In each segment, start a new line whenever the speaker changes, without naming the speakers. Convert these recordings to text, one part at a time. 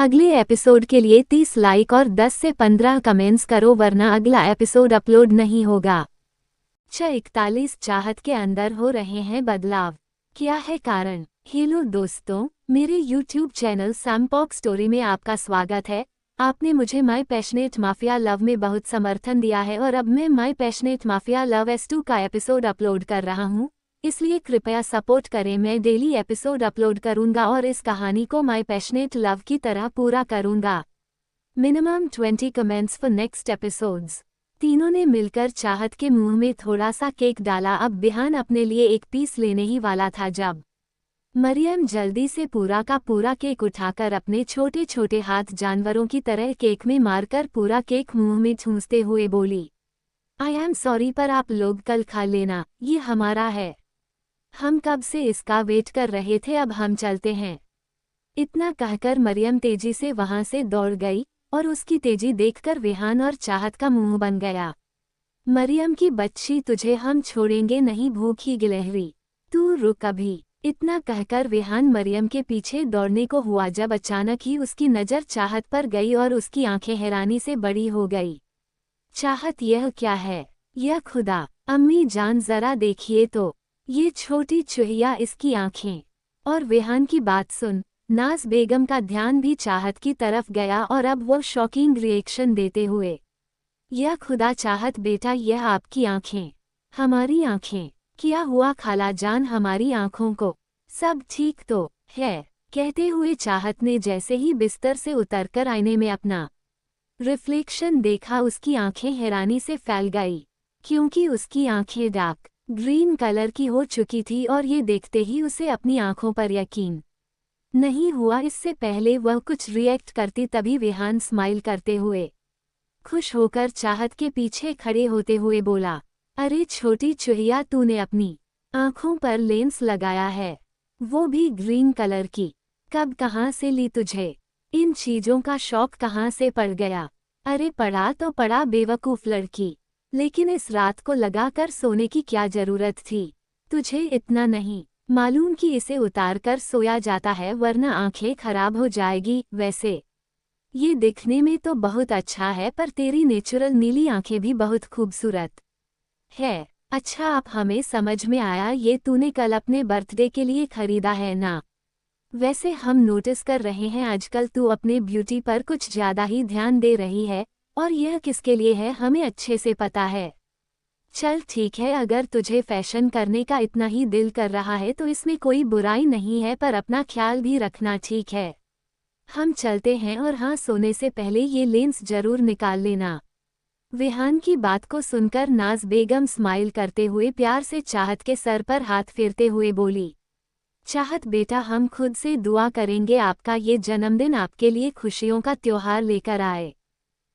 अगले एपिसोड के लिए 30 लाइक और 10 से 15 कमेंट्स करो वरना अगला एपिसोड अपलोड नहीं होगा। 41 चाहत के अंदर हो रहे हैं बदलाव, क्या है कारण? हेलो दोस्तों, मेरे यूट्यूब चैनल सैमपॉक स्टोरी में आपका स्वागत है। आपने मुझे माई पैशनेट माफिया लव में बहुत समर्थन दिया है और अब मैं माई पैशनेट माफिया लव S2 का एपिसोड अपलोड कर रहा हूँ, इसलिए कृपया सपोर्ट करें। मैं डेली एपिसोड अपलोड करूंगा और इस कहानी को माई पैशनेट लव की तरह पूरा करूंगा। Minimum 20 comments for next episodes. तीनों ने मिलकर चाहत के मुंह में थोड़ा सा केक डाला। अब बिहान अपने लिए एक पीस लेने ही वाला था जब मरियम जल्दी से पूरा का पूरा केक उठाकर अपने छोटे छोटे हाथ जानवरों की तरह केक में मारकर पूरा केक मुंह में ठूंसते हुए बोली, आई एम सॉरी पर आप लोग कल खा लेना, ये हमारा है। हम कब से इसका वेट कर रहे थे, अब हम चलते हैं। इतना कहकर मरियम तेजी से वहां से दौड़ गई और उसकी तेजी देखकर विहान और चाहत का मुंह बन गया। मरियम की बच्ची, तुझे हम छोड़ेंगे नहीं भूखी गिलहरी, तू रुक अभी। इतना कहकर विहान मरियम के पीछे दौड़ने को हुआ जब अचानक ही उसकी नज़र चाहत पर गई और उसकी आंखें हैरानी से बड़ी हो गई। चाहत, यह क्या है? यह खुदा, अम्मी जान जरा देखिए तो, ये छोटी चुहिया, इसकी आंखें। और विहान की बात सुन नाज बेगम का ध्यान भी चाहत की तरफ गया और अब वो शॉकिंग रिएक्शन देते हुए, यह खुदा चाहत बेटा, यह आपकी आंखें। हमारी आंखें? क्या हुआ खाला जान हमारी आंखों को? सब ठीक तो है? कहते हुए चाहत ने जैसे ही बिस्तर से उतरकर आईने में अपना रिफ्लेक्शन देखा, उसकी आंखें हैरानी से फैल गई, क्योंकि उसकी आंखें डार्क ग्रीन कलर की हो चुकी थी और ये देखते ही उसे अपनी आंखों पर यकीन नहीं हुआ। इससे पहले वह कुछ रिएक्ट करती तभी विहान स्माइल करते हुए खुश होकर चाहत के पीछे खड़े होते हुए बोला, अरे छोटी चुहिया, तूने अपनी आंखों पर लेंस लगाया है, वो भी ग्रीन कलर की। कब कहाँ से ली तुझे? इन चीजों का शौक कहाँ से पड़ गया? अरे पड़ा तो पड़ा बेवकूफ लड़की, लेकिन इस रात को लगाकर सोने की क्या जरूरत थी? तुझे इतना नहीं मालूम कि इसे उतार कर सोया जाता है वरना आंखें खराब हो जाएगी। वैसे ये दिखने में तो बहुत अच्छा है पर तेरी नेचुरल नीली आंखें भी बहुत खूबसूरत है। अच्छा, अब हमें समझ में आया, ये तूने कल अपने बर्थडे के लिए खरीदा है ना? वैसे हम नोटिस कर रहे हैं आजकल तू अपने ब्यूटी पर कुछ ज्यादा ही ध्यान दे रही है, और यह किसके लिए है हमें अच्छे से पता है। चल ठीक है, अगर तुझे फैशन करने का इतना ही दिल कर रहा है तो इसमें कोई बुराई नहीं है, पर अपना ख्याल भी रखना, ठीक है? हम चलते हैं, और हाँ, सोने से पहले ये लेंस जरूर निकाल लेना। विहान की बात को सुनकर नाज बेगम स्माइल करते हुए प्यार से चाहत के सर पर हाथ फेरते हुए बोली, चाहत बेटा, हम खुद से दुआ करेंगे आपका ये जन्मदिन आपके लिए खुशियों का त्योहार लेकर आए,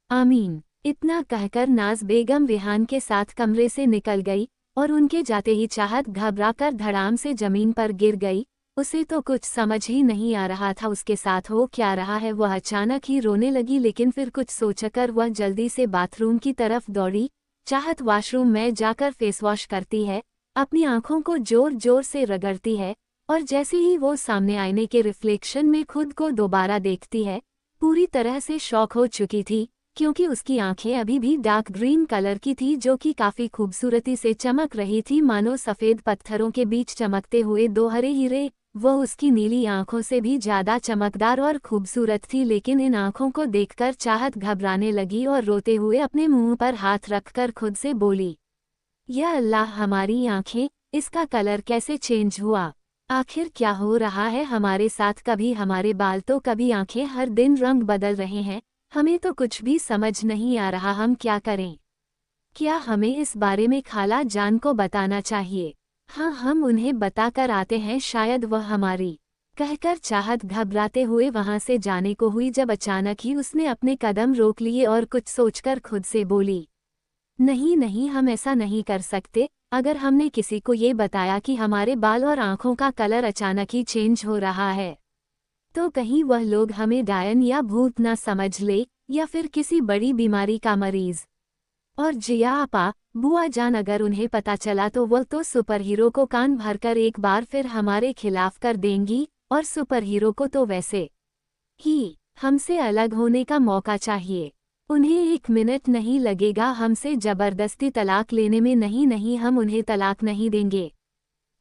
आमीन। इतना कहकर नाज बेगम विहान के साथ कमरे से निकल गई और उनके जाते ही चाहत घबराकर धड़ाम से जमीन पर गिर गई। उसे तो कुछ समझ ही नहीं आ रहा था उसके साथ हो क्या रहा है। वह अचानक ही रोने लगी, लेकिन फिर कुछ सोचकर वह जल्दी से बाथरूम की तरफ दौड़ी। चाहत वॉशरूम में जाकर फेस वॉश करती है, अपनी आंखों को जोर जोर से रगड़ती है और जैसे ही वो सामने आईने के रिफ्लेक्शन में खुद को दोबारा देखती है, पूरी तरह से शॉक हो चुकी थी, क्योंकि उसकी आंखें अभी भी डार्क ग्रीन कलर की थी, जो कि काफी खूबसूरती से चमक रही थी, मानो सफेद पत्थरों के बीच चमकते हुए दो हरे हीरे। वह उसकी नीली आंखों से भी ज्यादा चमकदार और खूबसूरत थी, लेकिन इन आंखों को देखकर चाहत घबराने लगी और रोते हुए अपने मुंह पर हाथ रखकर खुद से बोली, या अल्लाह, हमारी आंखें, इसका कलर कैसे चेंज हुआ? आखिर क्या हो रहा है हमारे साथ? कभी हमारे बाल तो कभी आंखें, हर दिन रंग बदल रहे हैं, हमें तो कुछ भी समझ नहीं आ रहा, हम क्या करें? क्या हमें इस बारे में खाला जान को बताना चाहिए? हाँ, हम उन्हें बताकर आते हैं, शायद वह हमारी। कहकर चाहत घबराते हुए वहां से जाने को हुई जब अचानक ही उसने अपने कदम रोक लिए और कुछ सोचकर खुद से बोली, नहीं नहीं, हम ऐसा नहीं कर सकते। अगर हमने किसी को ये बताया कि हमारे बाल और आंखों का कलर अचानक ही चेंज हो रहा है, तो कहीं वह लोग हमें डायन या भूत ना समझ ले, या फिर किसी बड़ी बीमारी का मरीज। और जिया आपा, बुआ जान, अगर उन्हें पता चला तो वह तो सुपर हीरो को कान भरकर एक बार फिर हमारे खिलाफ कर देंगी, और सुपर हीरो को तो वैसे ही हमसे अलग होने का मौका चाहिए। उन्हें 1 मिनट नहीं लगेगा हमसे जबरदस्ती तलाक लेने में। नहीं नहीं, हम उन्हें तलाक नहीं देंगे।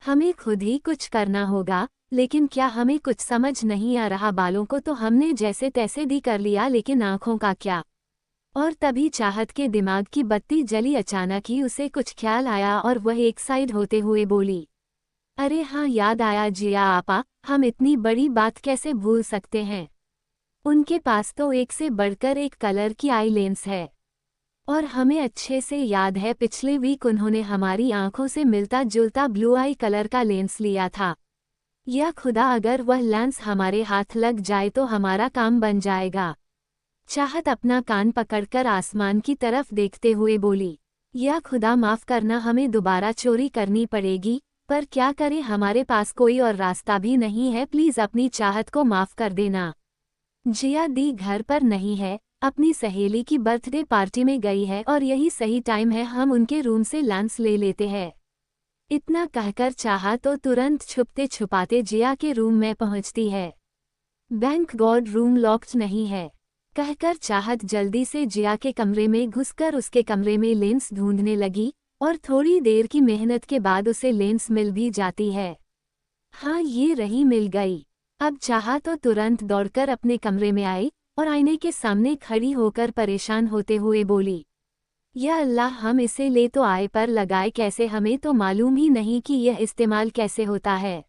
हमें खुद ही कुछ करना होगा। लेकिन क्या हमें कुछ समझ नहीं आ रहा? बालों को तो हमने जैसे तैसे दी कर लिया, लेकिन आंखों का क्या? और तभी चाहत के दिमाग की बत्ती जली। अचानक ही उसे कुछ ख्याल आया और वह एक साइड होते हुए बोली, अरे हाँ, याद आया जिया आपा, हम इतनी बड़ी बात कैसे भूल सकते हैं। उनके पास तो एक से बढ़कर एक कलर की आई लेंस है। और हमें अच्छे से याद है पिछले वीक उन्होंने हमारी आंखों से मिलता जुलता ब्लू आई कलर का लेंस लिया था। या खुदा, अगर वह लेंस हमारे हाथ लग जाए तो हमारा काम बन जाएगा। चाहत अपना कान पकड़कर आसमान की तरफ देखते हुए बोली, या खुदा माफ करना, हमें दोबारा चोरी करनी पड़ेगी। पर क्या करें, हमारे पास कोई और रास्ता भी नहीं है। प्लीज अपनी चाहत को माफ कर देना। जिया दी घर पर नहीं है, अपनी सहेली की बर्थडे पार्टी में गई है और यही सही टाइम है, हम उनके रूम से लेंस ले लेते हैं। इतना कहकर चाहा तो तुरंत छुपते छुपाते जिया के रूम में पहुंचती है। बैंक गॉड, रूम लॉक्ड नहीं है, कहकर चाहत जल्दी से जिया के कमरे में घुसकर उसके कमरे में लेंस ढूंढने लगी और थोड़ी देर की मेहनत के बाद उसे लेंस मिल भी जाती है। हाँ, ये रही, मिल गई। अब चाहा तो तुरंत दौड़कर अपने कमरे में आई और आईने के सामने खड़ी होकर परेशान होते हुए बोली, या अल्लाह, हम इसे ले तो आए पर लगाए कैसे? हमें तो मालूम ही नहीं कि यह इस्तेमाल कैसे होता है।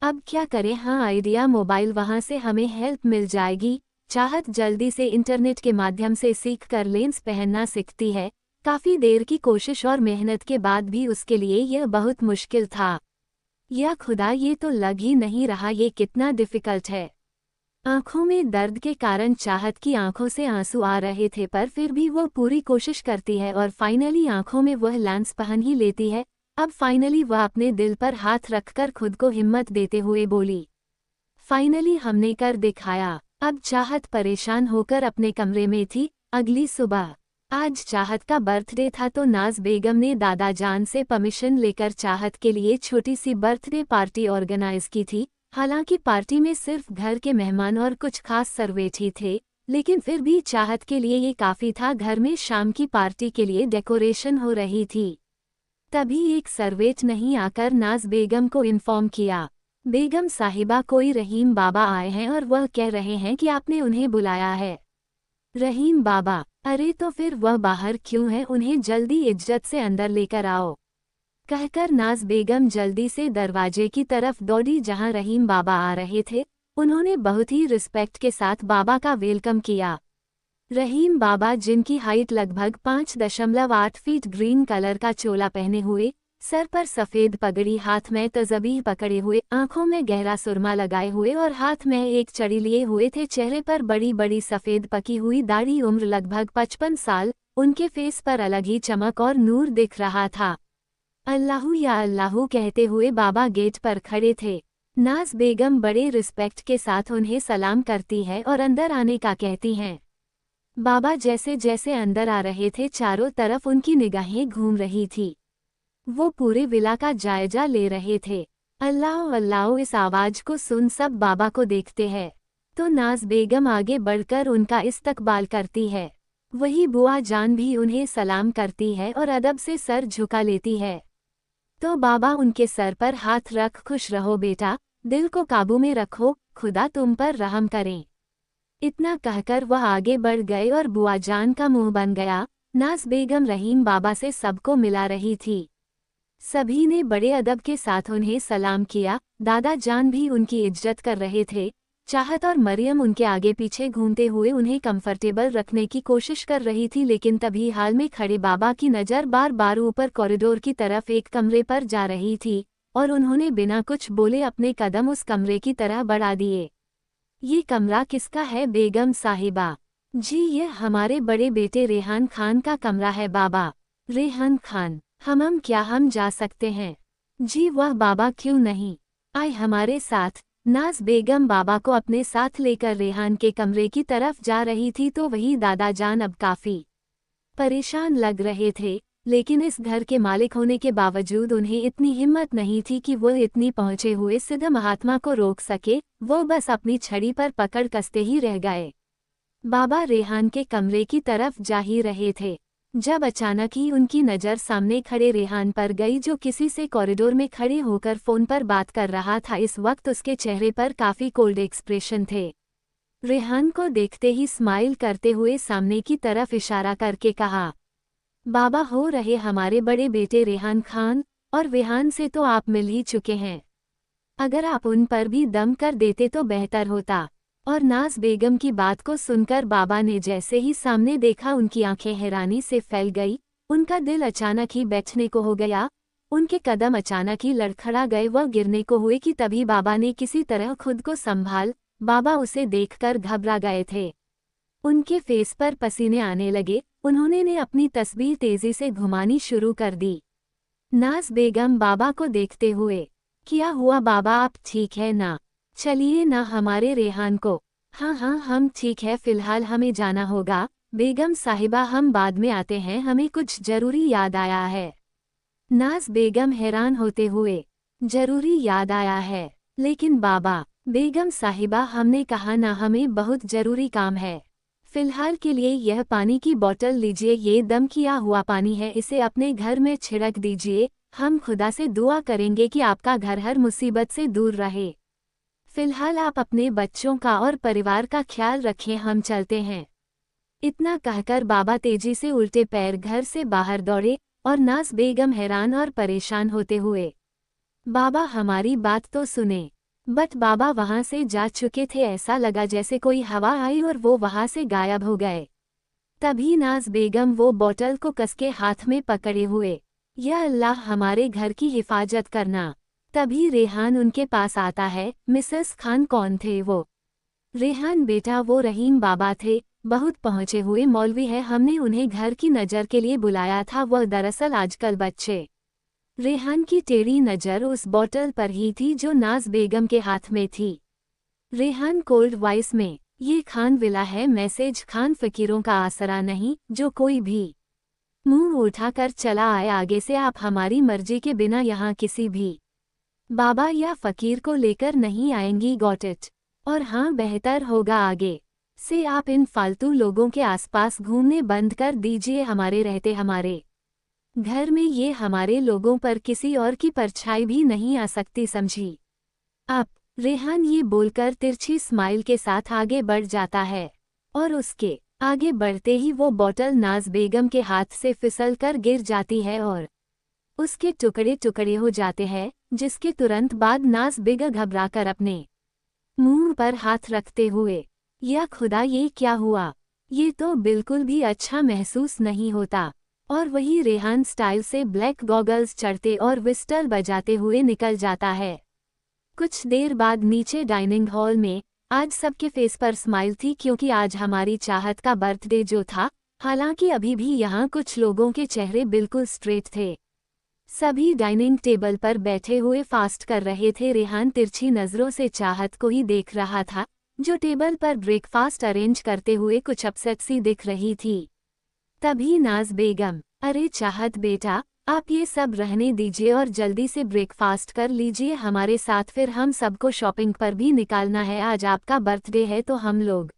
अब क्या करें? हाँ आइडिया, मोबाइल, वहाँ से हमें हेल्प मिल जाएगी। चाहत जल्दी से इंटरनेट के माध्यम से सीख कर लेंस पहनना सीखती है। काफ़ी देर की कोशिश और मेहनत के बाद भी उसके लिए यह बहुत मुश्किल था। या खुदा, ये तो लग ही नहीं रहा ये कितना डिफ़िकल्ट है। आंखों में दर्द के कारण चाहत की आंखों से आंसू आ रहे थे, पर फिर भी वो पूरी कोशिश करती है और फाइनली आंखों में वह लेंस पहन ही लेती है। अब फाइनली वह अपने दिल पर हाथ रखकर खुद को हिम्मत देते हुए बोली, फाइनली हमने कर दिखाया। अब चाहत परेशान होकर अपने कमरे में थी। अगली सुबह आज चाहत का बर्थडे था, तो नाज बेगम ने दादा जान से परमिशन लेकर चाहत के लिए छोटी सी बर्थडे पार्टी ऑर्गेनाइज की थी। हालांकि पार्टी में सिर्फ घर के मेहमान और कुछ खास सर्वेठ ही थे, लेकिन फिर भी चाहत के लिए ये काफ़ी था। घर में शाम की पार्टी के लिए डेकोरेशन हो रही थी। तभी एक सर्वेठ नहीं आकर नाज बेगम को इन्फॉर्म किया, बेगम साहिबा, कोई रहीम बाबा आए हैं और वह कह रहे हैं कि आपने उन्हें बुलाया है। रहीम बाबा? अरे तो फिर वह बाहर क्यों है? उन्हें जल्दी इज्जत से अंदर लेकर आओ, कहकर नाज बेगम जल्दी से दरवाजे की तरफ दौड़ी जहां रहीम बाबा आ रहे थे। उन्होंने बहुत ही रिस्पेक्ट के साथ बाबा का वेलकम किया। रहीम बाबा, जिनकी हाइट लगभग 5.8 फीट, ग्रीन कलर का चोला पहने हुए, सर पर सफ़ेद पगड़ी, हाथ में तस्बीह पकड़े हुए, आंखों में गहरा सुरमा लगाए हुए और हाथ में एक चड़ी लिए हुए थे। चेहरे पर बड़ी बड़ी सफ़ेद पकी हुई दाढ़ी, उम्र लगभग 55 साल। उनके फेस पर अलग ही चमक और नूर दिख रहा था। अल्लाहू या अल्लाहू कहते हुए बाबा गेट पर खड़े थे। नाज बेगम बड़े रिस्पेक्ट के साथ उन्हें सलाम करती है और अंदर आने का कहती हैं। बाबा जैसे जैसे अंदर आ रहे थे, चारों तरफ उनकी निगाहें घूम रही थी। वो पूरे विला का जायजा ले रहे थे। अल्लाह अल्लाह, इस आवाज को सुन सब बाबा को देखते हैं। तो नाज बेगम आगे बढ़कर उनका इस्तकबाल करती है। वही बुआ जान भी उन्हें सलाम करती है और अदब से सर झुका लेती है। तो बाबा उनके सर पर हाथ रख, खुश रहो बेटा, दिल को काबू में रखो, खुदा तुम पर रहम करें। इतना कहकर वह आगे बढ़ गए और बुआ जान का मुंह बन गया। नाज बेगम रहीम बाबा से सबको मिला रही थी। सभी ने बड़े अदब के साथ उन्हें सलाम किया। दादा जान भी उनकी इज्जत कर रहे थे। चाहत और मरियम उनके आगे पीछे घूमते हुए उन्हें कंफर्टेबल रखने की कोशिश कर रही थी, लेकिन तभी हाल में खड़े बाबा की नज़र बार बार ऊपर कॉरिडोर की तरफ एक कमरे पर जा रही थी और उन्होंने बिना कुछ बोले अपने कदम उस कमरे की तरह बढ़ा दिए। ये कमरा किसका है बेगम साहिबा? जी, ये हमारे बड़े बेटे रेहान खान का कमरा है बाबा। रेहान खान? हम क्या हम जा सकते हैं? जी वह बाबा, क्यों नहीं, आए हमारे साथ। नाज बेगम बाबा को अपने साथ लेकर रेहान के कमरे की तरफ जा रही थी, तो वही दादा जान अब काफ़ी परेशान लग रहे थे। लेकिन इस घर के मालिक होने के बावजूद उन्हें इतनी हिम्मत नहीं थी कि वो इतनी पहुंचे हुए सिद्ध महात्मा को रोक सके। वो बस अपनी छड़ी पर पकड़ कसते ही रह गए। बाबा रेहान के कमरे की तरफ जा ही रहे थे, जब अचानक ही उनकी नज़र सामने खड़े रेहान पर गई, जो किसी से कॉरिडोर में खड़े होकर फ़ोन पर बात कर रहा था। इस वक्त उसके चेहरे पर काफ़ी कोल्ड एक्सप्रेशन थे। रेहान को देखते ही स्माइल करते हुए सामने की तरफ इशारा करके कहा, बाबा हो रहे हमारे बड़े बेटे रेहान खान, और रेहान से तो आप मिल ही चुके हैं। अगर आप उन पर भी दम कर देते तो बेहतर होता। और नाज बेगम की बात को सुनकर बाबा ने जैसे ही सामने देखा, उनकी आंखें हैरानी से फैल गई। उनका दिल अचानक ही बैठने को हो गया, उनके कदम अचानक ही लड़खड़ा गए, वह गिरने को हुए कि तभी बाबा ने किसी तरह खुद को संभाल। बाबा उसे देखकर घबरा गए थे, उनके फेस पर पसीने आने लगे। उन्होंने अपनी तस्वीर तेजी से घुमानी शुरू कर दी। नाज बेगम बाबा को देखते हुए, क्या हुआ बाबा, आप ठीक है ना? चलिए ना हमारे रेहान को। हाँ हाँ हम ठीक है, फिलहाल हमें जाना होगा। बेगम साहिबा हम बाद में आते हैं, हमें कुछ जरूरी याद आया है। नाज बेगम हैरान होते हुए, जरूरी याद आया है? लेकिन बाबा। बेगम साहिबा हमने कहा ना, हमें बहुत जरूरी काम है। फिलहाल के लिए यह पानी की बोतल लीजिए, ये दम किया हुआ पानी है, इसे अपने घर में छिड़क दीजिए। हम खुदा से दुआ करेंगे कि आपका घर हर मुसीबत से दूर रहे। फिलहाल आप अपने बच्चों का और परिवार का ख्याल रखें, हम चलते हैं। इतना कहकर बाबा तेजी से उल्टे पैर घर से बाहर दौड़े, और नाज बेगम हैरान और परेशान होते हुए, बाबा हमारी बात तो सुने। बट बाबा वहां से जा चुके थे, ऐसा लगा जैसे कोई हवा आई और वो वहां से गायब हो गए। तभी नाज बेगम वो बोतल को कसके हाथ में पकड़े हुए, या अल्लाह हमारे घर की हिफाजत करना। तभी रेहान उनके पास आता है। मिसेस खान कौन थे वो? रेहान बेटा वो रहीम बाबा थे, बहुत पहुंचे हुए मौलवी है, हमने उन्हें घर की नज़र के लिए बुलाया था। वह दरअसल आजकल बच्चे। रेहान की टेढ़ी नज़र उस बोतल पर ही थी जो नाज बेगम के हाथ में थी। रेहान कोल्ड वॉइस में, ये खान विला है, मैसेज खान फकीरों का आसरा नहीं, जो कोई भी मुंह उठाकर चला आए आगे से, आप हमारी मर्जी के बिना यहाँ किसी भी बाबा या फकीर को लेकर नहीं आएंगी, गॉट इट? और हाँ, बेहतर होगा आगे से आप इन फालतू लोगों के आसपास घूमने बंद कर दीजिए, हमारे रहते हमारे घर में ये हमारे लोगों पर किसी और की परछाई भी नहीं आ सकती, समझी आप? रेहान ये बोलकर तिरछी स्माइल के साथ आगे बढ़ जाता है, और उसके आगे बढ़ते ही वो बोतल नाज बेगम के हाथ से फिसल कर गिर जाती है और उसके टुकड़े टुकड़े हो जाते हैं, जिसके तुरंत बाद नाज बेगम घबराकर अपने मुंह पर हाथ रखते हुए, या खुदा ये क्या हुआ, ये तो बिल्कुल भी अच्छा महसूस नहीं होता। और वही रेहान स्टाइल से ब्लैक गॉगल्स चढ़ते और विस्टल बजाते हुए निकल जाता है। कुछ देर बाद नीचे डाइनिंग हॉल में आज सबके फेस पर स्माइल थी, क्योंकि आज हमारी चाहत का बर्थडे जो था। हालांकि अभी भी यहाँ कुछ लोगों के चेहरे बिल्कुल स्ट्रेट थे। सभी डाइनिंग टेबल पर बैठे हुए फास्ट कर रहे थे। रेहान तिरछी नज़रों से चाहत को ही देख रहा था, जो टेबल पर ब्रेकफास्ट अरेंज करते हुए कुछ अपसेट सी दिख रही थी। तभी नाज बेगम, अरे चाहत बेटा, आप ये सब रहने दीजिए और जल्दी से ब्रेकफास्ट कर लीजिए हमारे साथ, फिर हम सबको शॉपिंग पर भी निकालना है, आज आपका बर्थडे है तो हम लोग।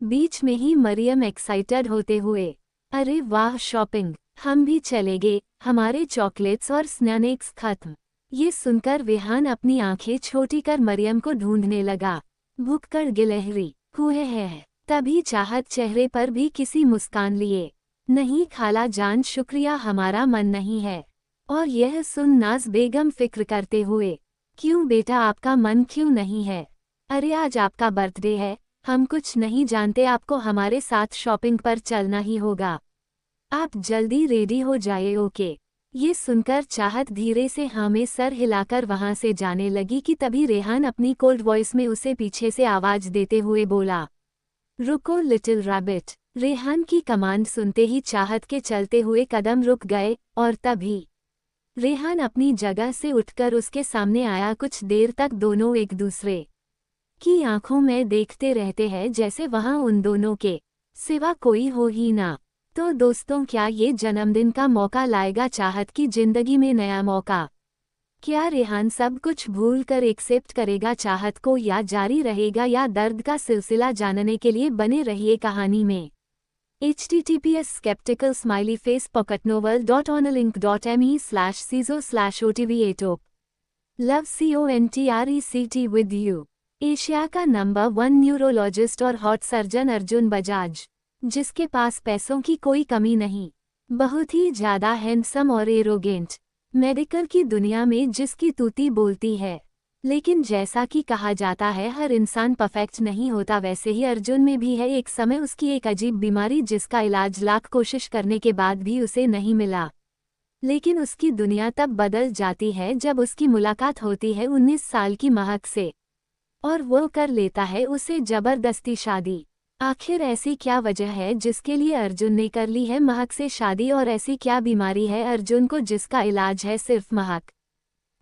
बीच में ही मरियम एक्साइटेड होते हुए, अरे वाह शॉपिंग, हम भी चलेंगे, हमारे चॉकलेट्स और स्नैक्स खत्म। ये सुनकर रेहान अपनी आंखें छोटी कर मरियम को ढूंढने लगा, भूखकर गिलहरी हुए है। तभी चाहत चेहरे पर भी किसी मुस्कान लिए, नहीं खाला जान शुक्रिया, हमारा मन नहीं है। और यह सुन नाज बेगम फिक्र करते हुए, क्यों बेटा आपका मन क्यों नहीं है? अरे आज आपका बर्थडे है, हम कुछ नहीं जानते, आपको हमारे साथ शॉपिंग पर चलना ही होगा। आप जल्दी रेडी हो जाए, ओके? ये सुनकर चाहत धीरे से हाँ में सर हिलाकर वहां से जाने लगी कि तभी रेहान अपनी कोल्ड वॉइस में उसे पीछे से आवाज देते हुए बोला, रुको लिटिल रैबिट। रेहान की कमांड सुनते ही चाहत के चलते हुए कदम रुक गए, और तभी रेहान अपनी जगह से उठकर उसके सामने आया। कुछ देर तक दोनों एक दूसरे की आंखों में देखते रहते हैं, जैसे वहां उन दोनों के सिवा कोई हो ही ना। तो दोस्तों, क्या ये जन्मदिन का मौका लाएगा चाहत की जिंदगी में नया मौका? क्या रेहान सब कुछ भूल कर एक्सेप्ट करेगा चाहत को, या जारी रहेगा या दर्द का सिलसिला जानने के लिए बने रहिए कहानी में। https skeptical smiley face pocketnovel.onalink.me/ciso/otv8op love CONTRECT with you. Asia का नंबर 1 न्यूरोलॉजिस्ट और हॉट सर्जन अर्जुन बजाज, जिसके पास पैसों की कोई कमी नहीं, बहुत ही ज्यादा हैंडसम और एरोगेंट, मेडिकल की दुनिया में जिसकी तूती बोलती है। लेकिन जैसा कि कहा जाता है हर इंसान परफेक्ट नहीं होता, वैसे ही अर्जुन में भी है एक समय उसकी एक अजीब बीमारी जिसका इलाज लाख कोशिश करने के बाद भी उसे नहीं मिला। लेकिन उसकी दुनिया तब बदल जाती है जब उसकी मुलाकात होती है 19 साल की महक से, और वो कर लेता है उसे जबरदस्ती शादी। आखिर ऐसी क्या वजह है जिसके लिए अर्जुन ने कर ली है महक से शादी, और ऐसी क्या बीमारी है अर्जुन को जिसका इलाज है सिर्फ महक।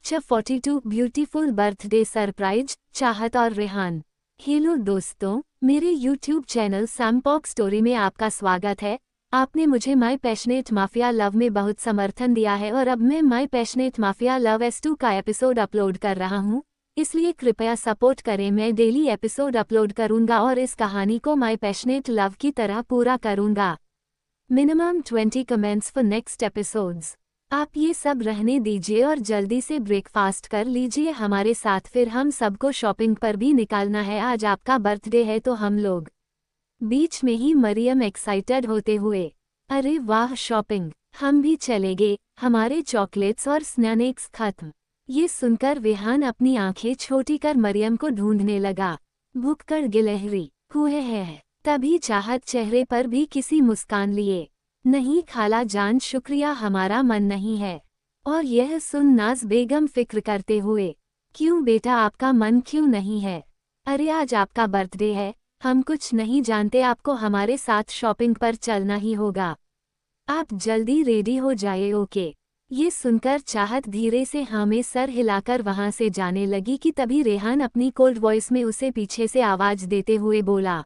42 ब्यूटीफुल बर्थडे सरप्राइज चाहत और रेहान। हेलो दोस्तों, मेरे यूट्यूब चैनल सैमपॉक स्टोरी में आपका स्वागत है। आपने मुझे माई पैशनेट माफिया लव में बहुत समर्थन दिया है और अब मैं माई पैशनेट माफिया लव S2 का एपिसोड अपलोड कर रहा हूँ, इसलिए कृपया सपोर्ट करें। मैं डेली एपिसोड अपलोड करूँगा और इस कहानी को माई पैशनेट लव की तरह पूरा करूँगा। Minimum 20 comments for next episodes. आप ये सब रहने दीजिए और जल्दी से ब्रेकफास्ट कर लीजिए हमारे साथ, फिर हम सबको शॉपिंग पर भी निकालना है। आज आपका बर्थडे है तो हम लोग। बीच में ही मरियम एक्साइटेड होते हुए, अरे वाह शॉपिंग, हम भी चलेंगे, हमारे चॉकलेट्स और स्नैक्स खत्म। ये सुनकर रेहान अपनी आंखें छोटी कर मरियम को ढूंढने लगा। भूख कर गिलहरी हुए है। तभी चाहत चेहरे पर भी किसी मुस्कान लिए, नहीं खाला जान शुक्रिया, हमारा मन नहीं है। और यह सुन नाज बेगम फिक्र करते हुए, क्यों बेटा आपका मन क्यों नहीं है? अरे आज आपका बर्थडे है, हम कुछ नहीं जानते, आपको हमारे साथ शॉपिंग पर चलना ही होगा। आप जल्दी रेडी हो जाए, ओके। ये सुनकर चाहत धीरे से हाँ में सर हिलाकर वहां से जाने लगी कि तभी रेहान अपनी कोल्ड वॉइस में उसे पीछे से आवाज देते हुए बोला,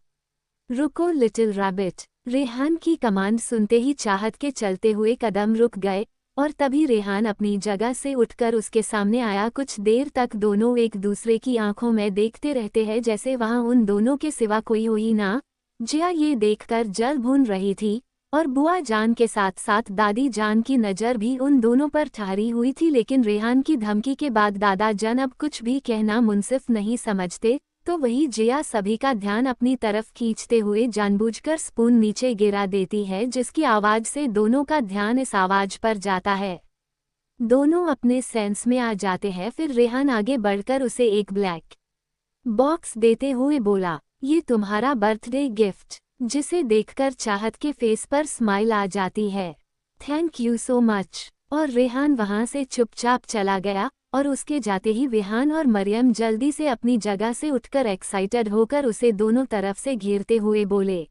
रुको लिटिल रैबिट। रेहान की कमांड सुनते ही चाहत के चलते हुए कदम रुक गए और तभी रेहान अपनी जगह से उठकर उसके सामने आया। कुछ देर तक दोनों एक दूसरे की आंखों में देखते रहते हैं जैसे वहां उन दोनों के सिवा कोई हो ही ना। जिया ये देखकर जल भून रही थी और बुआ जान के साथ साथ दादी जान की नज़र भी उन दोनों पर ठहरी हुई थी, लेकिन रेहान की धमकी के बाद दादा जान अब कुछ भी कहना मुनसिफ नहीं समझते, तो वही जिया सभी का ध्यान अपनी तरफ खींचते हुए जानबूझकर स्पून नीचे गिरा देती है, जिसकी आवाज से दोनों का ध्यान इस आवाज पर जाता है। दोनों अपने सेंस में आ जाते हैं। फिर रेहान आगे बढ़कर उसे एक ब्लैक बॉक्स देते हुए बोला, ये तुम्हारा बर्थडे गिफ्ट, जिसे देखकर चाहत के फेस पर स्माइल आ जाती है। Thank you so much. और रेहान वहां से चुपचाप चला गया और उसके जाते ही रेहान और मरियम जल्दी से अपनी जगह से उठकर एक्साइटेड होकर उसे दोनों तरफ से घेरते हुए बोले,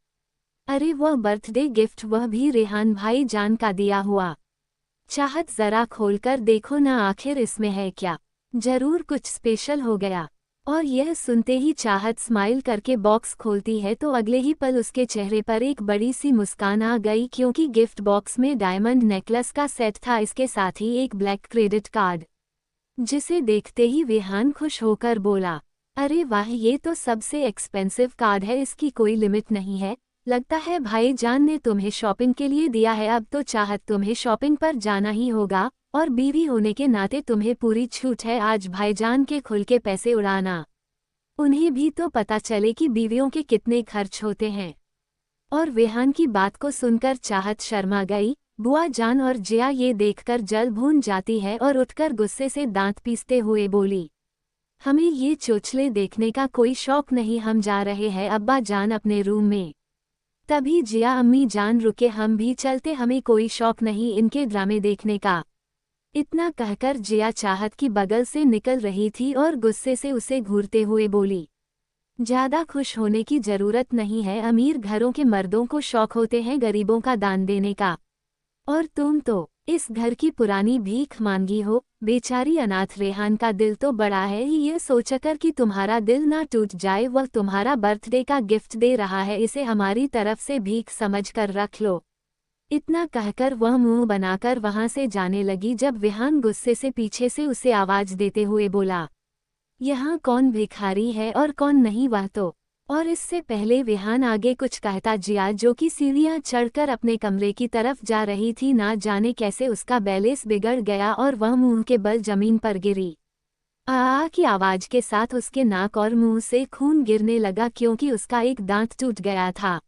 अरे वह बर्थडे गिफ्ट, वह भी रेहान भाई जान का दिया हुआ। चाहत जरा खोलकर देखो ना, आखिर इसमें है क्या, जरूर कुछ स्पेशल हो गया। और यह सुनते ही चाहत स्माइल करके बॉक्स खोलती है तो अगले ही पल उसके चेहरे पर एक बड़ी सी मुस्कान आ गई, क्योंकि गिफ्ट बॉक्स में डायमंड नेकलेस का सेट था, इसके साथ ही एक ब्लैक क्रेडिट कार्ड, जिसे देखते ही रेहान खुश होकर बोला, अरे वाह, ये तो सबसे एक्सपेंसिव कार्ड है, इसकी कोई लिमिट नहीं है। लगता है भाईजान ने तुम्हें शॉपिंग के लिए दिया है, अब तो चाहत तुम्हें शॉपिंग पर जाना ही होगा, और बीवी होने के नाते तुम्हें पूरी छूट है आज भाईजान के खुल के पैसे उड़ाना। उन्हें भी तो पता चले कि बीवियों के कितने खर्च होते हैं। और रेहान की बात को सुनकर चाहत शर्मा गई। बुआ जान और जिया ये देखकर जल भून जाती है और उठकर गुस्से से दांत पीसते हुए बोली, हमें ये चोचले देखने का कोई शौक नहीं, हम जा रहे हैं अब्बा जान अपने रूम में। तभी जिया, अम्मी जान रुके, हम भी चलते, हमें कोई शौक नहीं इनके ड्रामे देखने का। इतना कहकर जिया चाहत की बगल से निकल रही थी और गुस्से से उसे घूरते हुए बोली, ज्यादा खुश होने की जरूरत नहीं है, अमीर घरों के मर्दों को शौक होते हैं गरीबों का दान देने का, और तुम तो इस घर की पुरानी भीख मांगी हो। बेचारी अनाथ रेहान का दिल तो बड़ा है ही, ये सोचकर कि तुम्हारा दिल ना टूट जाए, वह तुम्हारा बर्थडे का गिफ्ट दे रहा है, इसे हमारी तरफ से भीख समझकर रख लो। इतना कहकर वह मुंह बनाकर वहां से जाने लगी जब विहान गुस्से से पीछे से उसे आवाज देते हुए बोला, यहाँ कौन भिखारी है और कौन नहीं वह तो। और इससे पहले विहान आगे कुछ कहता जिया जो कि सीढ़ियां चढ़कर अपने कमरे की तरफ जा रही थी, ना जाने कैसे उसका बैलेंस बिगड़ गया और वह मुंह के बल जमीन पर गिरी। आ की आवाज के साथ उसके नाक और मुंह से खून गिरने लगा क्योंकि उसका एक दांत टूट गया था।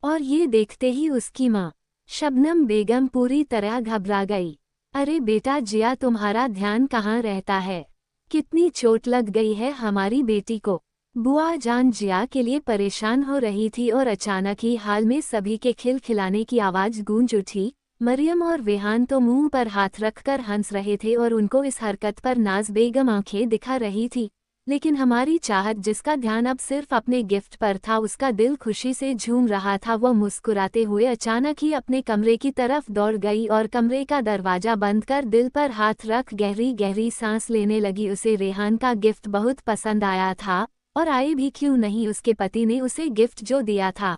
और ये देखते ही उसकी माँ शबनम बेगम पूरी तरह घबरा गई। अरे बेटा जिया, तुम्हारा ध्यान कहाँ रहता है? कितनी चोट लग गई है हमारी बेटी को? बुआ जान जिया के लिए परेशान हो रही थी और अचानक ही हाल में सभी के खिलखिलाने की आवाज गूंज उठी। मरियम और विहान तो मुंह पर हाथ रखकर हंस रहे थे और उनको इस हरकत पर नाज बेगम आंखें दिखा रही थी, लेकिन हमारी चाहत जिसका ध्यान अब सिर्फ अपने गिफ्ट पर था, उसका दिल खुशी से झूम रहा था। वह मुस्कुराते हुए अचानक ही अपने कमरे की तरफ दौड़ गई और कमरे का दरवाजा बंद कर दिल पर हाथ रख गहरी गहरी सांस लेने लगी। उसे रेहान का गिफ्ट बहुत पसंद आया था, और आए भी क्यों नहीं, उसके पति ने उसे गिफ्ट जो दिया था।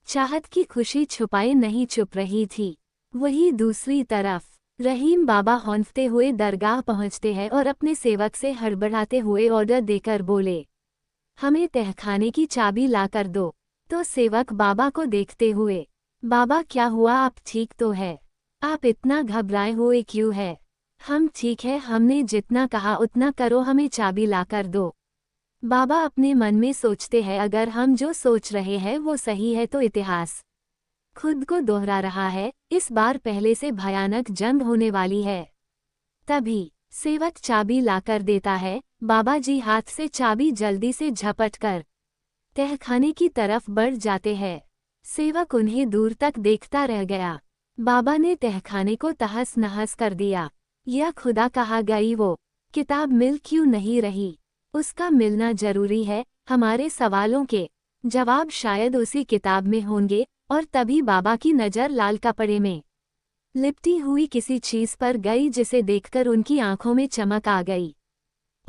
चाहत की खुशी छुपाए नहीं चुप रही थी। वहीं दूसरी तरफ रहीम बाबा हौंफते हुए दरगाह पहुंचते हैं और अपने सेवक से हड़बड़ाते हुए ऑर्डर देकर बोले, हमें तहखाने की चाबी लाकर दो। तो सेवक बाबा को देखते हुए, बाबा क्या हुआ, आप ठीक तो है? आप इतना घबराए हुए क्यों है? हम ठीक है, हमने जितना कहा उतना करो, हमें चाबी लाकर दो। बाबा अपने मन में सोचते हैं, अगर हम जो सोच रहे हैं वो सही है तो इतिहास खुद को दोहरा रहा है, इस बार पहले से भयानक जंग होने वाली है। तभी सेवक चाबी लाकर देता है। बाबा जी हाथ से चाबी जल्दी से झपट कर तहखाने की तरफ बढ़ जाते हैं। सेवक उन्हें दूर तक देखता रह गया। बाबा ने तहखाने को तहस नहस कर दिया। यह खुदा कहा गई वो किताब मिल क्यों नहीं रही? उसका मिलना जरूरी है। हमारे सवालों के जवाब शायद उसी किताब में होंगे। और तभी बाबा की नज़र लाल कपड़े में लिपटी हुई किसी चीज पर गई, जिसे देखकर उनकी आंखों में चमक आ गई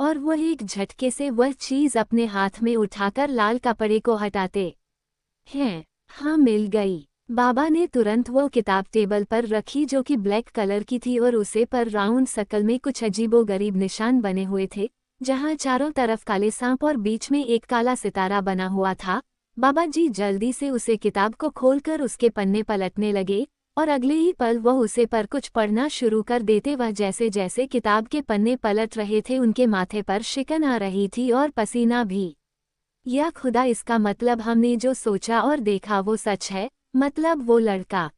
और वह एक झटके से वह चीज अपने हाथ में उठाकर लाल कपड़े को हटाते हैं। हाँ, मिल गई। बाबा ने तुरंत वो किताब टेबल पर रखी जो कि ब्लैक कलर की थी और उसे पर राउंड शकल में कुछ अजीबोगरीब निशान बने हुए थे, जहाँ चारों तरफ काले सांप और बीच में एक काला सितारा बना हुआ था। बाबा जी जल्दी से उसे किताब को खोलकर उसके पन्ने पलटने लगे और अगले ही पल वह उसे पर कुछ पढ़ना शुरू कर देते। वह जैसे जैसे किताब के पन्ने पलट रहे थे, उनके माथे पर शिकन आ रही थी और पसीना भी। या खुदा, इसका मतलब हमने जो सोचा और देखा वो सच है। मतलब वो लड़का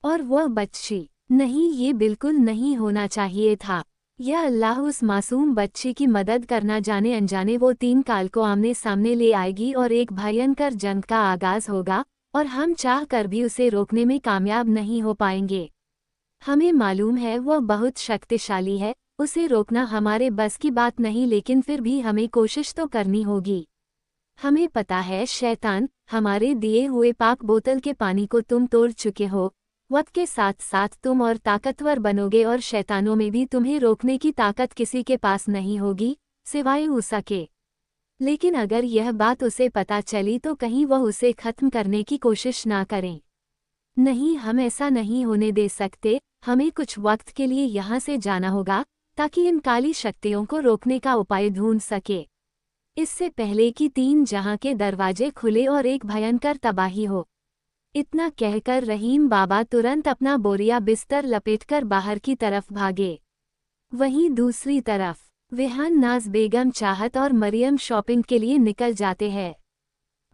और वह बच्ची। नहीं, ये बिल्कुल नहीं होना चाहिए था। या अल्लाह, उस मासूम बच्ची की मदद करना, जाने अनजाने वो 3 काल को आमने सामने ले आएगी और एक भयंकर जंग का आगाज होगा और हम चाह कर भी उसे रोकने में कामयाब नहीं हो पाएंगे। हमें मालूम है वह बहुत शक्तिशाली है, उसे रोकना हमारे बस की बात नहीं, लेकिन फिर भी हमें कोशिश तो करनी होगी। हमें पता है शैतान, हमारे दिए हुए पाक बोतल के पानी को तुम तोड़ चुके हो। वक्त के साथ साथ तुम और ताकतवर बनोगे और शैतानों में भी तुम्हें रोकने की ताकत किसी के पास नहीं होगी सिवाय ऊसा के। लेकिन अगर यह बात उसे पता चली तो कहीं वह उसे खत्म करने की कोशिश ना करें। नहीं, हम ऐसा नहीं होने दे सकते। हमें कुछ वक्त के लिए यहाँ से जाना होगा ताकि इन काली शक्तियों को रोकने का उपाय ढूंढ सके, इससे पहले कि 3 जहां के दरवाजे खुले और एक भयंकर तबाही हो। इतना कहकर रहीम बाबा तुरंत अपना बोरिया बिस्तर लपेटकर बाहर की तरफ भागे। वहीं दूसरी तरफ विहान, नाज बेगम, चाहत और मरियम शॉपिंग के लिए निकल जाते हैं।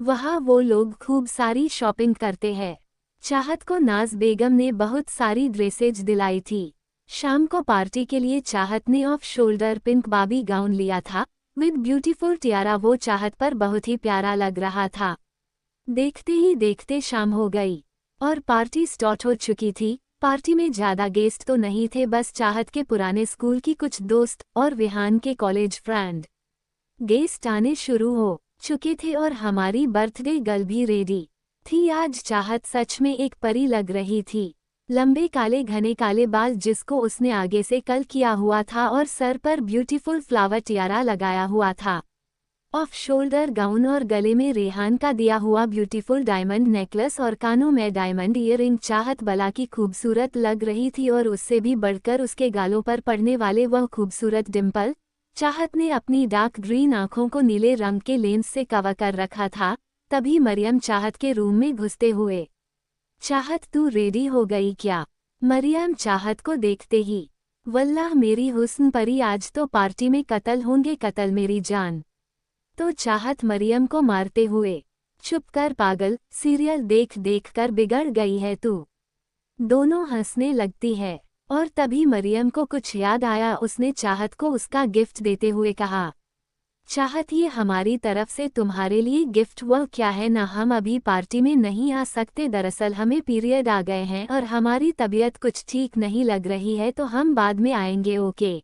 वहाँ वो लोग खूब सारी शॉपिंग करते हैं। चाहत को नाज बेगम ने बहुत सारी ड्रेसेज दिलाई थी। शाम को पार्टी के लिए चाहत ने ऑफ शोल्डर पिंक बाबी गाउन लिया था विद ब्यूटीफुल टियारा। वो चाहत पर बहुत ही प्यारा लग रहा था। देखते ही देखते शाम हो गई और पार्टी स्टार्ट हो चुकी थी। पार्टी में ज्यादा गेस्ट तो नहीं थे, बस चाहत के पुराने स्कूल की कुछ दोस्त और विहान के कॉलेज फ्रेंड। गेस्ट आने शुरू हो चुके थे और हमारी बर्थडे गर्ल भी रेडी थी। आज चाहत सच में एक परी लग रही थी। लंबे काले घने काले बाल जिसको उसने आगे से कल किया हुआ था और सर पर ब्यूटीफुल फ्लावर टियारा लगाया हुआ था। ऑफ शोल्डर गाउन और गले में रेहान का दिया हुआ ब्यूटीफुल डायमंड नेकलेस और कानों में डायमंड ईयरिंग चाहत बला की खूबसूरत लग रही थी, और उससे भी बढ़कर उसके गालों पर पड़ने वाले वह खूबसूरत डिम्पल। चाहत ने अपनी डार्क ग्रीन आंखों को नीले रंग के लेंस से कवर कर रखा था। तभी मरियम चाहत के रूम में घुसते हुए, चाहत तू रेडी हो गई क्या? मरियम चाहत को देखते ही, वल्लाह मेरी हुस्न परी, आज तो पार्टी में कत्ल होंगे कत्ल मेरी जान। तो चाहत मरियम को मारते हुए, चुप कर पागल, सीरियल देख देख कर बिगड़ गई है तू। दोनों हंसने लगती है और तभी मरियम को कुछ याद आया। उसने चाहत को उसका गिफ्ट देते हुए कहा, चाहत ये हमारी तरफ से तुम्हारे लिए गिफ्ट। वह क्या है ना, हम अभी पार्टी में नहीं आ सकते, दरअसल हमें पीरियड आ गए हैं और हमारी तबीयत कुछ ठीक नहीं लग रही है, तो हम बाद में आएंगे। ओके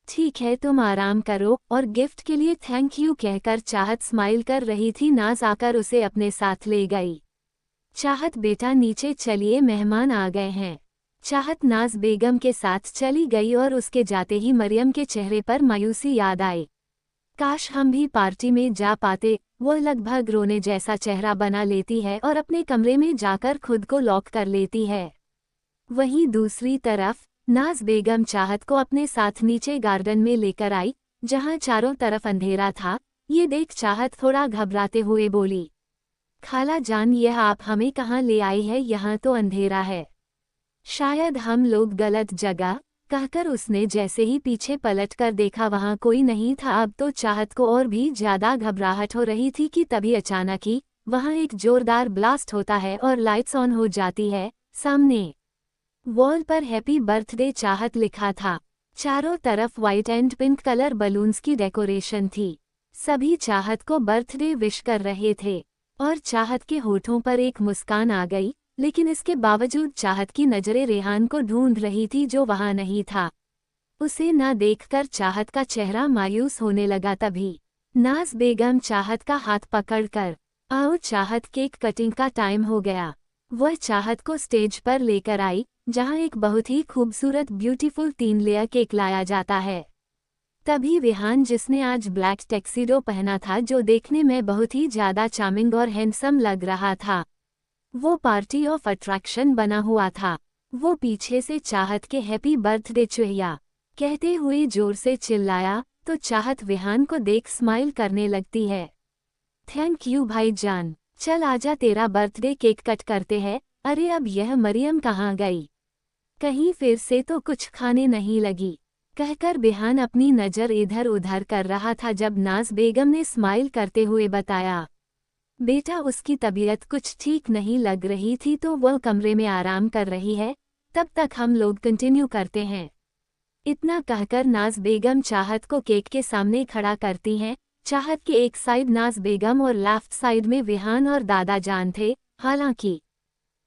ठीक है, तुम आराम करो। और गिफ्ट के लिए थैंक यू कहकर चाहत स्माइल कर रही थी। नाज आकर उसे अपने साथ ले गई। चाहत बेटा नीचे चलिए, मेहमान आ गए हैं। चाहत नाज बेगम के साथ चली गई और उसके जाते ही मरियम के चेहरे पर मायूसी याद आई। काश हम भी पार्टी में जा पाते। वो लगभग रोने जैसा चेहरा बना लेती है और अपने कमरे में जाकर खुद को लॉक कर लेती है। वहीं दूसरी तरफ नाज बेगम चाहत को अपने साथ नीचे गार्डन में लेकर आई, जहां चारों तरफ अंधेरा था। ये देख चाहत थोड़ा घबराते हुए बोली, खाला जान यह आप हमें कहाँ ले आई है? यहाँ तो अंधेरा है, शायद हम लोग गलत जगह। कहकर उसने जैसे ही पीछे पलट कर देखा, वहां कोई नहीं था। अब तो चाहत को और भी ज्यादा घबराहट हो रही थी कि तभी अचानक ही वहां एक जोरदार ब्लास्ट होता है और लाइट्स ऑन हो जाती है। सामने वॉल पर हैप्पी बर्थडे चाहत लिखा था। चारों तरफ white and pink colour balloons की डेकोरेशन थी। सभी चाहत को बर्थडे विश कर रहे थे और चाहत के होठों पर एक मुस्कान आ गई, लेकिन इसके बावजूद चाहत की नजरें रेहान को ढूंढ रही थी, जो वहां नहीं था। उसे न देखकर चाहत का चेहरा मायूस होने लगा। तभी नाज बेगम चाहत का हाथ पकड़कर, आओ चाहत, केक कटिंग का टाइम हो गया। वह चाहत को स्टेज पर लेकर आई, जहां एक बहुत ही खूबसूरत ब्यूटीफुल 3 लेयर केक लाया जाता है। तभी रेहान, जिसने आज ब्लैक टैक्सीडो पहना था, जो देखने में बहुत ही ज्यादा चार्मिंग और हैंडसम लग रहा था, वो पार्टी ऑफ अट्रैक्शन बना हुआ था। वो पीछे से चाहत के हैप्पी बर्थडे चुहिया कहते हुए जोर से चिल्लाया, तो चाहत रेहान को देख स्माइल करने लगती है। थैंक यू भाईजान, चल आजा, तेरा बर्थडे केक कट करते हैं। अरे अब यह मरियम कहाँ गई? कहीं फिर से तो कुछ खाने नहीं लगी? कहकर रेहान अपनी नज़र इधर उधर कर रहा था, जब नाज बेगम ने स्माइल करते हुए बताया, बेटा उसकी तबीयत कुछ ठीक नहीं लग रही थी, तो वह कमरे में आराम कर रही है। तब तक हम लोग कंटिन्यू करते हैं। इतना कहकर नाज बेगम चाहत को केक के सामने खड़ा करती हैं। चाहत के एक साइड नाज बेगम और लेफ्ट साइड में रेहान और दादा जान थे। हालांकि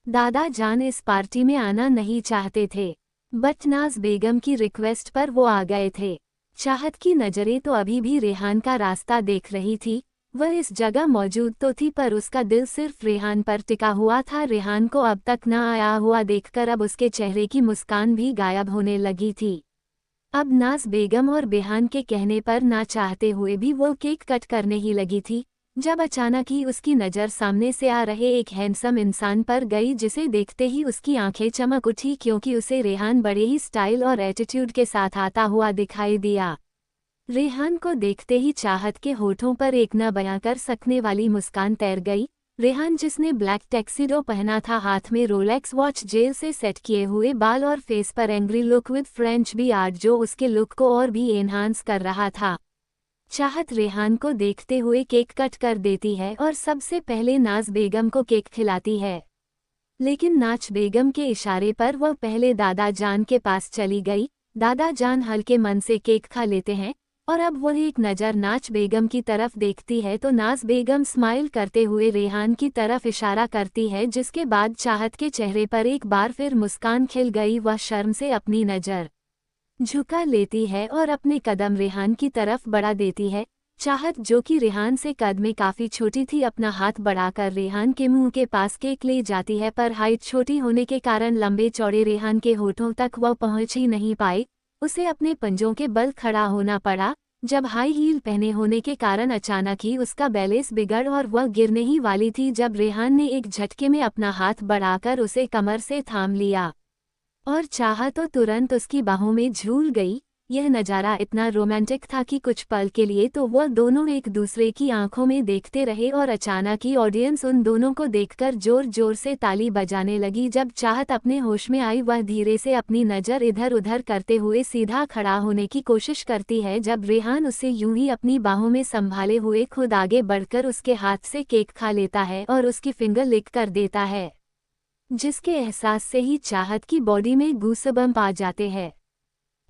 दादा जान इस पार्टी में आना नहीं चाहते थे, बट नाज बेगम की रिक्वेस्ट पर वो आ गए थे। चाहत की नज़रें तो अभी भी रेहान का रास्ता देख रही थी। वह इस जगह मौजूद तो थी, पर उसका दिल सिर्फ रेहान पर टिका हुआ था। रेहान को अब तक न आया हुआ देखकर अब उसके चेहरे की मुस्कान भी गायब होने लगी थी। अब नाज बेगम और रेहान के कहने पर ना चाहते हुए भी वो केक कट करने ही लगी थी, जब अचानक ही उसकी नज़र सामने से आ रहे एक हैंडसम इंसान पर गई, जिसे देखते ही उसकी आंखें चमक उठी, क्योंकि उसे रेहान बड़े ही स्टाइल और एटीट्यूड के साथ आता हुआ दिखाई दिया। रेहान को देखते ही चाहत के होठों पर एक न बयां कर सकने वाली मुस्कान तैर गई। रेहान, जिसने ब्लैक टैक्सीडो पहना था, हाथ में रोलेक्स वॉच, जेल से सेट किए हुए बाल और फेस पर angry look with French beard, जो उसके लुक को और भी एनहांस कर रहा था। चाहत रेहान को देखते हुए केक कट कर देती है और सबसे पहले नाज बेगम को केक खिलाती है, लेकिन नाज बेगम के इशारे पर वह पहले दादा जान के पास चली गई। दादा जान हल्के मन से केक खा लेते हैं और अब वह एक नज़र नाज बेगम की तरफ देखती है, तो नाज बेगम स्माइल करते हुए रेहान की तरफ इशारा करती है, जिसके बाद चाहत के चेहरे पर एक बार फिर मुस्कान खिल गई। वह शर्म से अपनी नज़र झुका लेती है और अपने कदम रेहान की तरफ बढ़ा देती है। चाहत, जो कि रेहान से कद में काफ़ी छोटी थी, अपना हाथ बढ़ाकर रेहान के मुंह के पास केक ले जाती है, पर हाइट छोटी होने के कारण लंबे चौड़े रेहान के होठों तक वह पहुंच ही नहीं पाई। उसे अपने पंजों के बल खड़ा होना पड़ा। जब हाई हील पहने होने के कारण अचानक ही उसका बैलेंस बिगड़ और वह गिरने ही वाली थी जब रेहान ने एक झटके में अपना हाथ बढ़ाकर उसे कमर से थाम लिया और चाहा तो तुरंत उसकी बाहों में झूल गई। यह नज़ारा इतना रोमांटिक था कि कुछ पल के लिए तो वह दोनों एक दूसरे की आंखों में देखते रहे और अचानक ही ऑडियंस उन दोनों को देखकर जोर जोर से ताली बजाने लगी। जब चाहत अपने होश में आई वह धीरे से अपनी नज़र इधर उधर करते हुए सीधा खड़ा होने की कोशिश करती है जब रेहान उसे यूं ही अपनी बाहों में संभाले हुए खुद आगे बढ़कर उसके हाथ से केक खा लेता है और उसकी फिंगर लिक कर देता है, जिसके एहसास से ही चाहत की बॉडी में गूज़बम्प आ जाते हैं।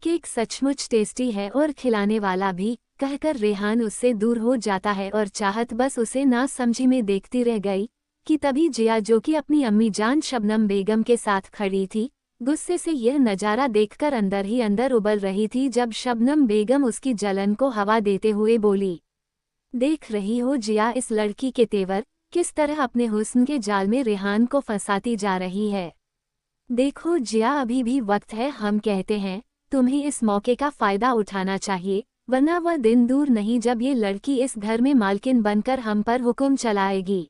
केक सचमुच टेस्टी है और खिलाने वाला भी, कहकर रेहान उससे दूर हो जाता है और चाहत बस उसे ना समझी में देखती रह गई कि तभी जिया जो कि अपनी अम्मी जान शबनम बेगम के साथ खड़ी थी, गुस्से से यह नज़ारा देखकर अंदर ही अंदर उबल रही थी जब शबनम बेगम उसकी जलन को हवा देते हुए बोली, देख रही हो जिया इस लड़की के तेवर, किस तरह अपने हुस्न के जाल में रेहान को फंसाती जा रही है। देखो जिया अभी भी वक्त है, हम कहते हैं तुम्हें इस मौके का फ़ायदा उठाना चाहिए, वरना वह दिन दूर नहीं जब ये लड़की इस घर में मालकिन बनकर हम पर हुक्म चलाएगी।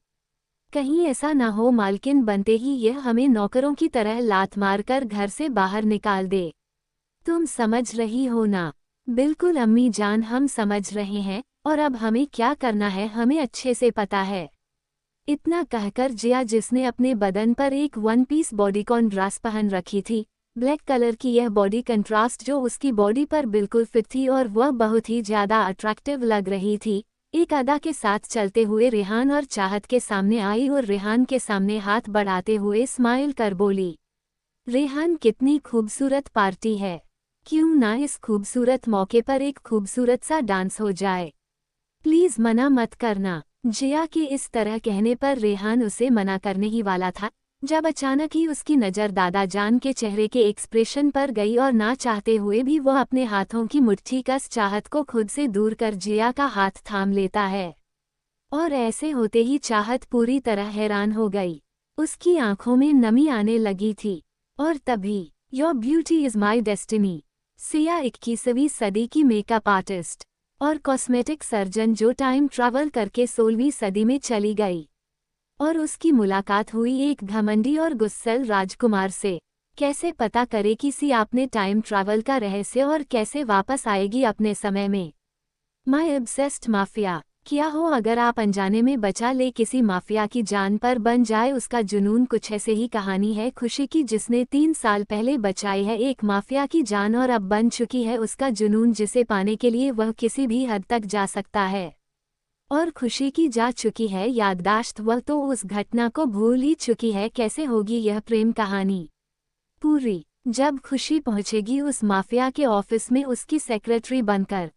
कहीं ऐसा ना हो मालकिन बनते ही यह हमें नौकरों की तरह लात मारकर घर से बाहर निकाल दे। तुम समझ रही हो ना? बिल्कुल अम्मी जान, हम समझ रहे हैं और अब हमें क्या करना है हमें अच्छे से पता है। इतना कहकर जिया, जिसने अपने बदन पर एक वन पीस बॉडीकॉन ड्रेस पहन रखी थी, ब्लैक कलर की यह बॉडी कंट्रास्ट जो उसकी बॉडी पर बिल्कुल फिट थी और वह बहुत ही ज़्यादा अट्रैक्टिव लग रही थी, एक अदा के साथ चलते हुए रेहान और चाहत के सामने आई और रेहान के सामने हाथ बढ़ाते हुए स्माइल कर बोली, रेहान कितनी खूबसूरत पार्टी है, क्यों ना इस खूबसूरत मौके पर एक खूबसूरत सा डांस हो जाए, प्लीज़ मना मत करना। जिया के इस तरह कहने पर रेहान उसे मना करने ही वाला था जब अचानक ही उसकी नज़र दादा जान के चेहरे के एक्सप्रेशन पर गई और ना चाहते हुए भी वह अपने हाथों की मुट्ठी कस चाहत को खुद से दूर कर जिया का हाथ थाम लेता है। और ऐसे होते ही चाहत पूरी तरह हैरान हो गई, उसकी आंखों में नमी आने लगी थी। और तभी your beauty is my destiny Siya 21वीं सदी की मेकअप आर्टिस्ट और कॉस्मेटिक सर्जन जो टाइम ट्रैवल करके 16वीं सदी में चली गई और उसकी मुलाकात हुई एक घमंडी और गुस्सैल राजकुमार से। कैसे पता करे कि सी आपने टाइम ट्रैवल का रहस्य और कैसे वापस आएगी अपने समय में। माय ऑब्सेस्ड माफिया, क्या हो अगर आप अनजाने में बचा ले किसी माफिया की जान पर बन जाए उसका जुनून। कुछ ऐसे ही कहानी है खुशी की जिसने 3 साल पहले बचाई है एक माफिया की जान और अब बन चुकी है उसका जुनून, जिसे पाने के लिए वह किसी भी हद तक जा सकता है। और खुशी की जा चुकी है याददाश्त, वह तो उस घटना को भूल ही चुकी है। कैसे होगी यह प्रेम कहानी पूरी जब खुशी पहुंचेगी उस माफिया के ऑफिस में उसकी सेक्रेटरी बनकर।